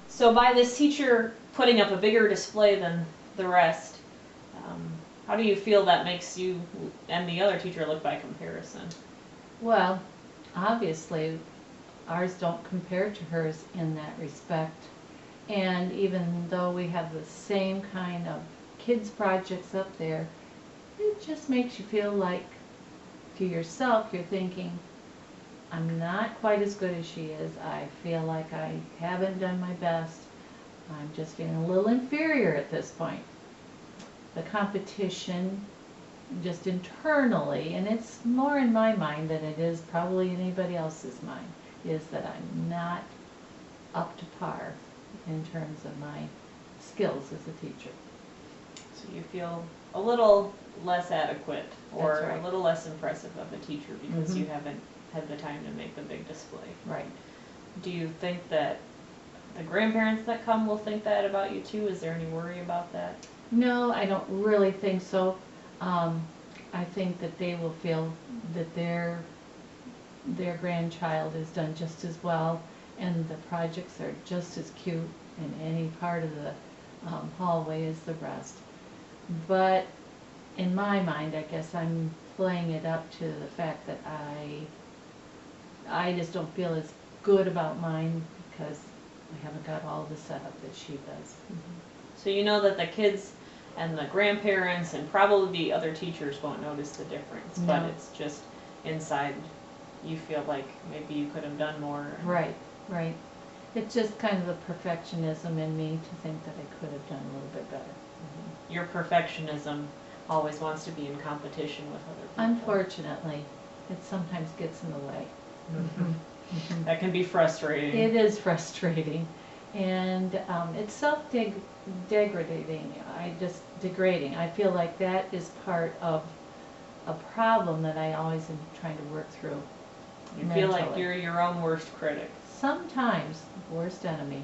So by this teacher putting up a bigger display than the rest, how do you feel that makes you and the other teacher look by comparison? Well, obviously, ours don't compare to hers in that respect. And even though we have the same kind of kids projects up there, it just makes you feel like to yourself, you're thinking, I'm not quite as good as she is. I feel like I haven't done my best. I'm just feeling a little inferior at this point. The competition just internally, and it's more in my mind than it is probably in anybody else's mind, is that I'm not up to par in terms of my skills as a teacher. So you feel a little less adequate or That's right. a little less impressive of a teacher because you Mhm. haven't had the time to make the big display. Right. Do you think that the grandparents that come will think that about you too? Is there any worry about that? No, I don't really think so. I think that they will feel that their grandchild has done just as well, and the projects are just as cute in any part of the hallway as the rest. But in my mind, I guess I'm playing it up to the fact that I just don't feel as good about mine because I haven't got all the setup that she does. So you know that the kids and the grandparents and probably the other teachers won't notice the difference, but No. it's just inside you feel like maybe you could have done more. Right, right. It's just kind of the perfectionism in me to think that I could have done a little bit better. Your perfectionism always wants to be in competition with other people. Unfortunately, it sometimes gets in the way. That can be frustrating. It is frustrating, and it's self-degrading. Degrading. I feel like that is part of a problem that I always am trying to work through. You feel like mentally. you're your own worst critic. Sometimes worst enemy.